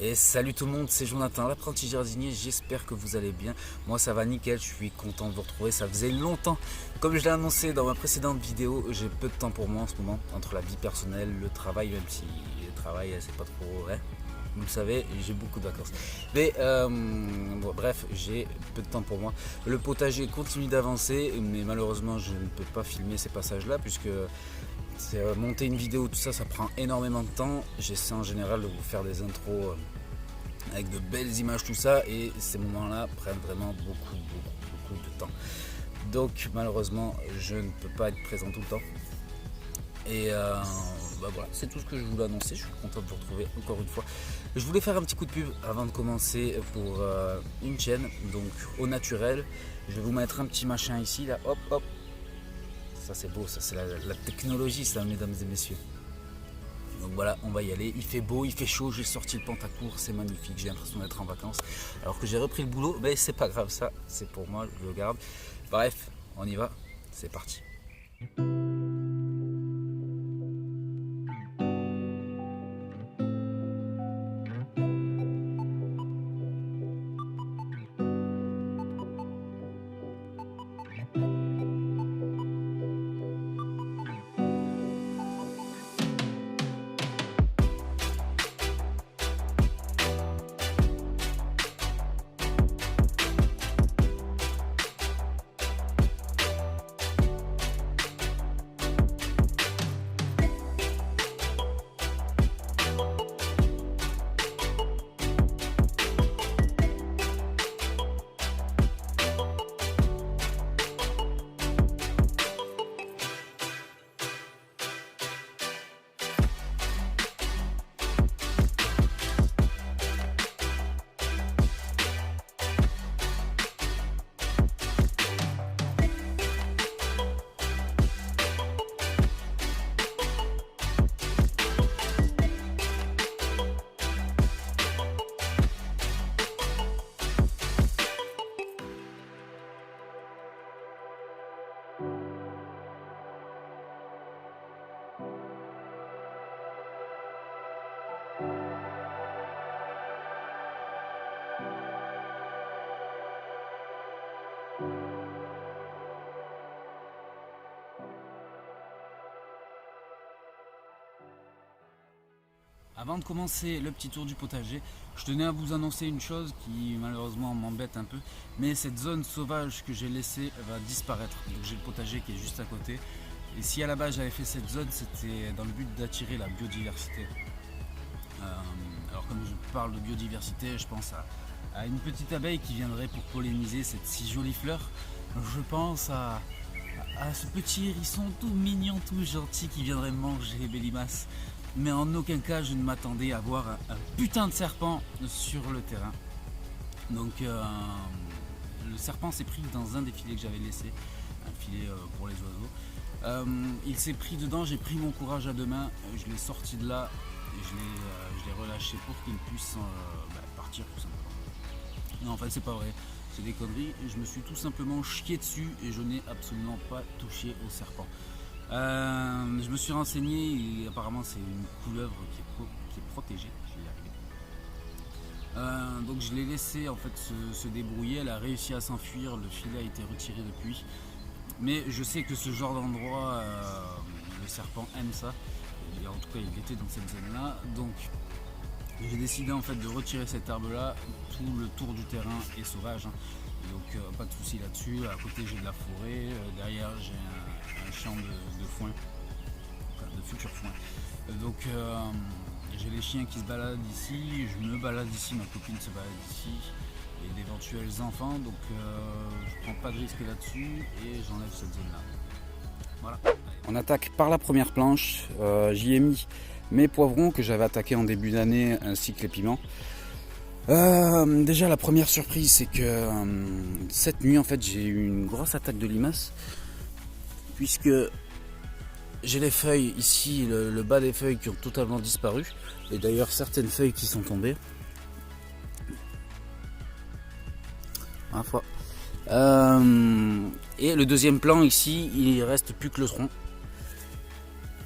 Et salut tout le monde, c'est Jonathan, l'apprenti jardinier, j'espère que vous allez bien. Moi ça va nickel, je suis content de vous retrouver, ça faisait longtemps. Comme je l'ai annoncé dans ma précédente vidéo, j'ai peu de temps pour moi en ce moment, entre la vie personnelle, le travail, même si le travail c'est pas trop vrai. Vous le savez, j'ai beaucoup de vacances. Mais bon, bref, j'ai peu de temps pour moi. Le potager continue d'avancer, mais malheureusement je ne peux pas filmer ces passages-là puisque monter une vidéo, tout ça, ça prend énormément de temps. J'essaie en général de vous faire des intros avec de belles images, tout ça, et ces moments-là prennent vraiment beaucoup de temps. Donc malheureusement, je ne peux pas être présent tout le temps. Et voilà, c'est tout ce que je voulais annoncer. Je suis content de vous retrouver encore une fois. Je voulais faire un petit coup de pub avant de commencer pour une chaîne, donc au naturel. Je vais vous mettre un petit machin ici, là, hop hop. Ça c'est beau, ça c'est la technologie, ça, mesdames et messieurs. Donc voilà, on va y aller. Il fait beau, il fait chaud, j'ai sorti le pantacourt, c'est magnifique, j'ai l'impression d'être en vacances. Alors que j'ai repris le boulot, mais c'est pas grave, ça, c'est pour moi, je le garde. Bref, on y va, c'est parti. Avant de commencer le petit tour du potager, je tenais à vous annoncer une chose qui malheureusement m'embête un peu, mais cette zone sauvage que j'ai laissée va disparaître. Donc j'ai le potager qui est juste à côté. Et si à la base j'avais fait cette zone, c'était dans le but d'attirer la biodiversité. Alors comme je parle de biodiversité, je pense à une petite abeille qui viendrait pour polliniser cette si jolie fleur. Je pense à ce petit hérisson tout mignon, tout gentil qui viendrait manger les limaces. Mais en aucun cas je ne m'attendais à voir un putain de serpent sur le terrain. Donc le serpent s'est pris dans un des filets que j'avais laissé, un filet pour les oiseaux. Il s'est pris dedans, j'ai pris mon courage à deux mains, je l'ai sorti de là et je l'ai relâché pour qu'il puisse partir tout simplement. Non, en fait c'est pas vrai, c'est des conneries, je me suis tout simplement chié dessus et je n'ai absolument pas touché au serpent. Je me suis renseigné et apparemment c'est une couleuvre qui est protégée. Je vais y arriver. Donc je l'ai laissé en fait se débrouiller, elle a réussi à s'enfuir, le filet a été retiré depuis. Mais je sais que ce genre d'endroit, le serpent aime ça. Et en tout cas il était dans cette zone là. Donc j'ai décidé en fait de retirer cet arbre là. Tout le tour du terrain est sauvage. Donc pas de souci là-dessus. À côté j'ai de la forêt, derrière j'ai un champ de foin, de futur foin. Donc j'ai les chiens qui se baladent ici, je me balade ici, ma copine se balade ici, et d'éventuels enfants, donc je prends pas de risque là-dessus et j'enlève cette zone là. Voilà. On attaque par la première planche, j'y ai mis mes poivrons que j'avais attaqués en début d'année ainsi que les piments. Déjà la première surprise c'est que cette nuit en fait j'ai eu une grosse attaque de limaces puisque j'ai les feuilles ici, le bas des feuilles qui ont totalement disparu et d'ailleurs certaines feuilles qui sont tombées. Ma foi. Et le deuxième plan ici, il reste plus que le tronc.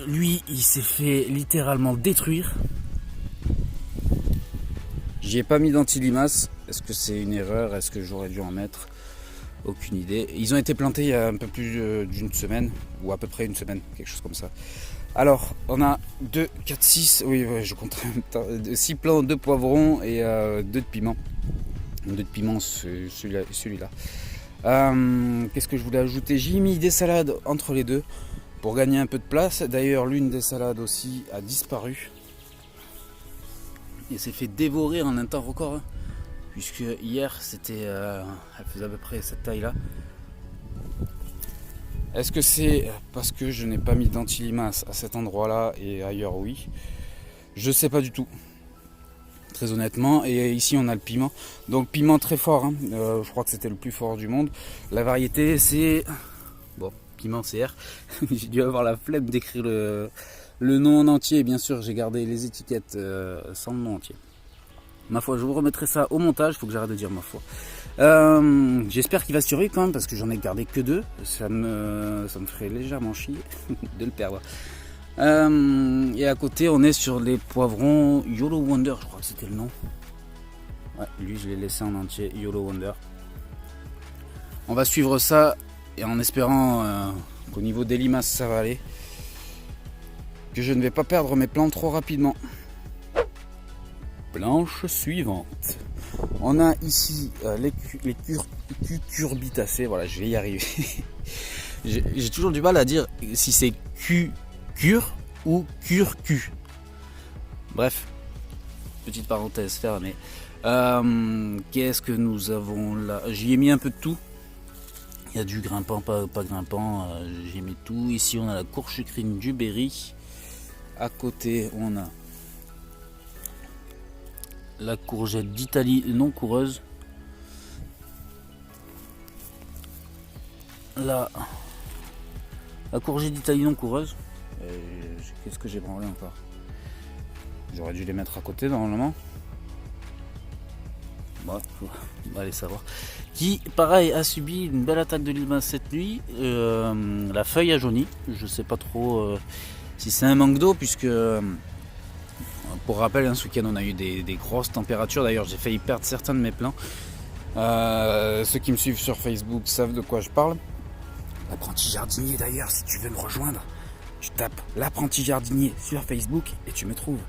Lui, il s'est fait littéralement détruire. J'y ai pas mis d'anti-limaces. Est-ce que c'est une erreur? Est-ce que j'aurais dû en mettre? Aucune idée. Ils ont été plantés il y a un peu plus d'une semaine, ou à peu près une semaine, quelque chose comme ça. Alors, on a 2, 4, 6, oui, ouais, je compte en même temps, 6 plants, 2 poivrons et 2 de piment. 2 de piment, celui-là. Qu'est-ce que je voulais ajouter? J'ai mis des salades entre les deux pour gagner un peu de place. D'ailleurs, l'une des salades aussi a disparu. Et s'est fait dévorer en un temps record. Hein, puisque hier, elle faisait à peu près cette taille-là. Est-ce que c'est parce que je n'ai pas mis d'anti-limaces à cet endroit-là et ailleurs oui? Je sais pas du tout. Très honnêtement. Et ici on a le piment. Donc piment très fort. Hein. Je crois que c'était le plus fort du monde. La variété c'est... Bon, piment CR. J'ai dû avoir la flemme d'écrire le nom en entier. Bien sûr j'ai gardé les étiquettes sans le nom entier. Ma foi, je vous remettrai ça au montage. Il faut que j'arrête de dire ma foi. J'espère qu'il va survivre quand même parce que j'en ai gardé que 2. Ça me ferait légèrement chier de le perdre. Et à côté, on est sur les poivrons YOLO Wonder, je crois que c'était le nom. Ouais, lui, je l'ai laissé en entier, YOLO Wonder. On va suivre ça et en espérant qu'au niveau des limaces, ça va aller. Que je ne vais pas perdre mes plants trop rapidement. Planche suivante. On a ici les cucurbitacées. Voilà, je vais y arriver. J'ai toujours du mal à dire si c'est cure ou curcu. Bref, petite parenthèse fermée. Qu'est-ce que nous avons là? J'y ai mis un peu de tout. Il y a du grimpant, pas grimpant. J'ai mis tout. Ici, on a la courchucrine du Berry. À côté, on a la courgette d'Italie non coureuse. Là, la courgette d'Italie non coureuse. Qu'est-ce que j'ai branlé encore? J'aurais dû les mettre à côté normalement. Bon, on va aller savoir. Qui, pareil, a subi une belle attaque de limaces cette nuit. La feuille a jauni. Je sais pas trop si c'est un manque d'eau, puisque pour rappel, hein, ce week-end on a eu des grosses températures. D'ailleurs, j'ai failli perdre certains de mes plants. Ceux qui me suivent sur Facebook savent de quoi je parle. L'apprenti jardinier, d'ailleurs, si tu veux me rejoindre, tu tapes l'apprenti jardinier sur Facebook et tu me trouves.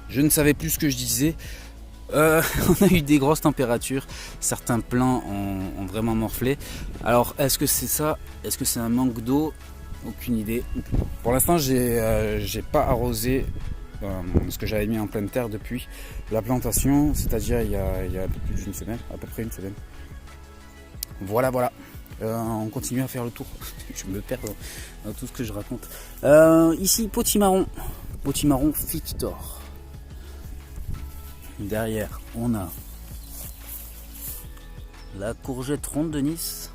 Je ne savais plus ce que je disais. On a eu des grosses températures. Certains plants ont vraiment morflé. Alors, est-ce que c'est ça? Est-ce que c'est un manque d'eau? Aucune idée. Pour l'instant, j'ai pas arrosé ce que j'avais mis en pleine terre depuis la plantation, c'est-à-dire il y a un peu plus d'une semaine, à peu près une semaine. Voilà. On continue à faire le tour. Je me perds dans tout ce que je raconte. Ici, potimarron Victor. Derrière, on a la courgette ronde de Nice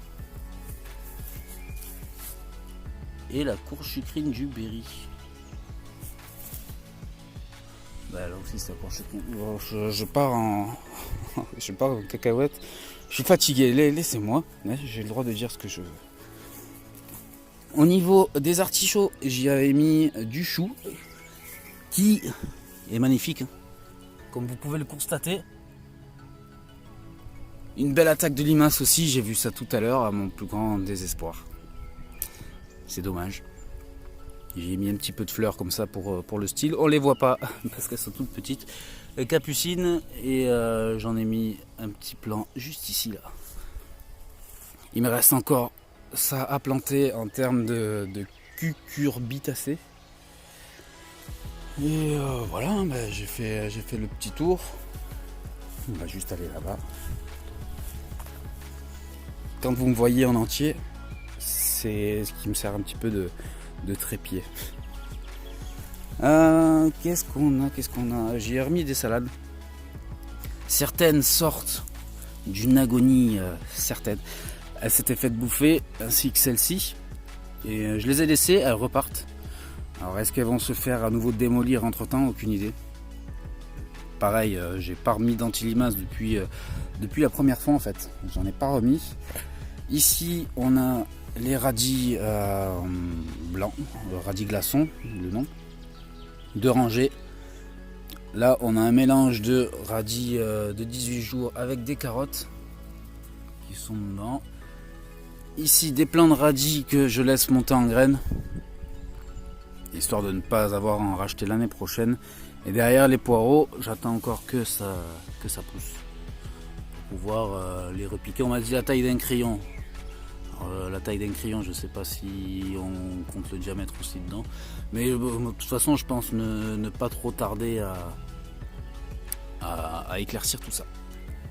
et la courchucrine du Berry. Bah là aussi c'est la courchucrine. Je pars en cacahuète. Je suis fatigué, laissez-moi. J'ai le droit de dire ce que je veux. Au niveau des artichauts, j'y avais mis du chou qui est magnifique. Comme vous pouvez le constater. Une belle attaque de limaces aussi, j'ai vu ça tout à l'heure à mon plus grand désespoir. C'est dommage. J'ai mis un petit peu de fleurs comme ça pour le style. On les voit pas parce qu'elles sont toutes petites. Capucine et j'en ai mis un petit plant juste ici là. Il me reste encore ça à planter en termes de cucurbitacées. Et voilà, j'ai fait le petit tour. On va juste aller là-bas. Quand vous me voyez en entier, c'est ce qui me sert un petit peu de trépied. Qu'est-ce qu'on a? J'ai remis des salades. Certaines sortent d'une agonie certaine. Elles s'étaient faites bouffer, ainsi que celle-ci. Et je les ai laissées, elles repartent. Alors est-ce qu'elles vont se faire à nouveau démolir entre temps? Aucune idée. Pareil, j'ai pas remis d'anti-limaces depuis la première fois en fait. J'en ai pas remis. Ici on a les radis blancs, radis glaçons, le nom. 2 rangées. Là on a un mélange de radis de 18 jours avec des carottes qui sont dedans. Ici des plants de radis que je laisse monter en graines, histoire de ne pas avoir à en racheter l'année prochaine. Et derrière les poireaux, j'attends encore que ça pousse pour pouvoir les repiquer. On m'a dit la taille d'un crayon. Alors, la taille d'un crayon, je ne sais pas si on compte le diamètre aussi dedans, mais de toute façon je pense ne pas trop tarder à éclaircir tout ça.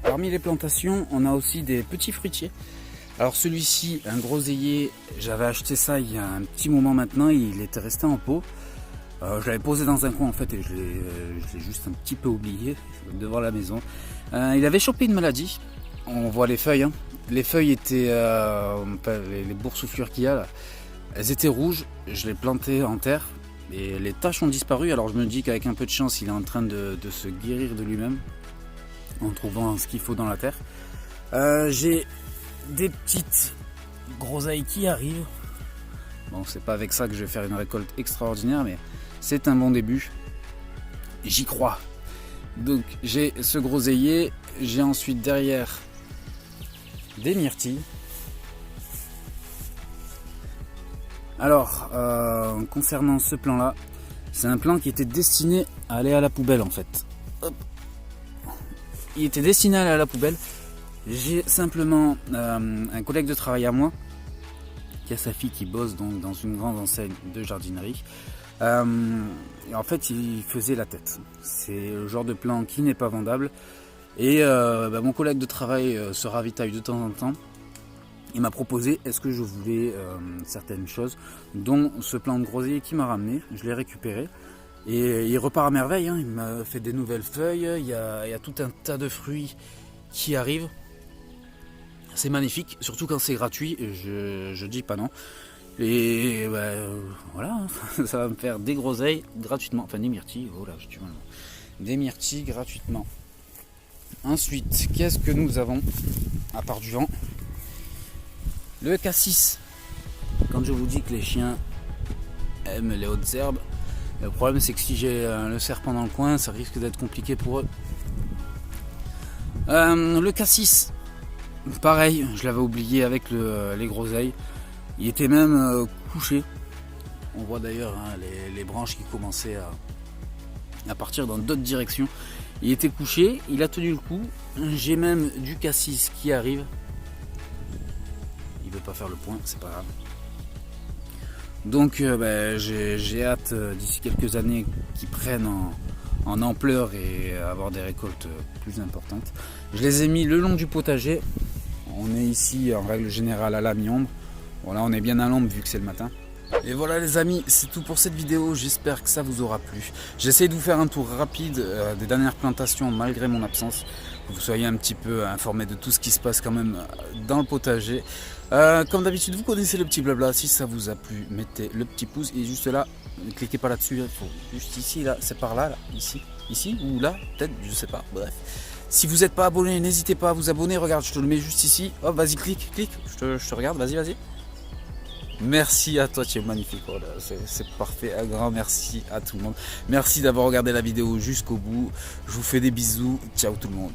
Parmi les plantations, on a aussi des petits fruitiers. Alors celui-ci, un groseillier, j'avais acheté ça il y a un petit moment maintenant, il était resté en pot. Je l'avais posé dans un coin en fait et je l'ai juste un petit peu oublié devant la maison. Il avait chopé une maladie, on voit les feuilles. Hein. Les feuilles étaient, les boursouflures qu'il y a là, elles étaient rouges, je l'ai planté en terre et les taches ont disparu. Alors je me dis qu'avec un peu de chance, il est en train de se guérir de lui-même en trouvant ce qu'il faut dans la terre. J'ai des petites groseilles qui arrivent. Bon, c'est pas avec ça que je vais faire une récolte extraordinaire, mais c'est un bon début. J'y crois. Donc j'ai ce groseillier, j'ai ensuite derrière des myrtilles. Alors, concernant ce plan-là, c'est un plan qui était destiné à aller à la poubelle en fait. Hop. Il était destiné à aller à la poubelle. J'ai simplement un collègue de travail à moi qui a sa fille qui bosse donc dans une grande enseigne de jardinerie. Et en fait, il faisait la tête. C'est le genre de plan qui n'est pas vendable. Et mon collègue de travail se ravitaille de temps en temps. Il m'a proposé est-ce que je voulais certaines choses, dont ce plant de groseillier qui m'a ramené. Je l'ai récupéré. Et il repart à merveille. Hein. Il m'a fait des nouvelles feuilles. Il y a tout un tas de fruits qui arrivent. C'est magnifique, surtout quand c'est gratuit, je dis pas non. Et voilà, ça va me faire des groseilles gratuitement, enfin des myrtilles, oh là, je dis mal. Des myrtilles gratuitement. Ensuite, qu'est-ce que nous avons à part du vent? Le cassis. Quand je vous dis que les chiens aiment les hautes herbes, le problème c'est que si j'ai le serpent dans le coin, ça risque d'être compliqué pour eux. Le cassis. Pareil, je l'avais oublié avec les groseilles. Il était même couché. On voit d'ailleurs hein, les branches qui commençaient à partir dans d'autres directions. Il était couché, il a tenu le coup. J'ai même du cassis qui arrive. Il veut pas faire le point, c'est pas grave. Donc j'ai hâte d'ici quelques années qu'ils prennent en ampleur et avoir des récoltes plus importantes. Je les ai mis le long du potager. On est ici en règle générale à la mi-ombre. Bon là on est bien à l'ombre vu que c'est le matin. Et voilà les amis, c'est tout pour cette vidéo, j'espère que ça vous aura plu. J'essaie de vous faire un tour rapide des dernières plantations malgré mon absence. Que vous soyez un petit peu informés de tout ce qui se passe quand même dans le potager. Comme d'habitude vous connaissez le petit blabla, si ça vous a plu mettez le petit pouce et juste là, ne cliquez pas là-dessus, il faut juste ici, là, c'est par là, ici ou là, peut-être, je sais pas, bref. Si vous n'êtes pas abonné, n'hésitez pas à vous abonner, regarde, je te le mets juste ici, hop, vas-y, clique, je te regarde, vas-y. Merci à toi, tu es magnifique, voilà, c'est parfait, un grand merci à tout le monde. Merci d'avoir regardé la vidéo jusqu'au bout, je vous fais des bisous, ciao tout le monde.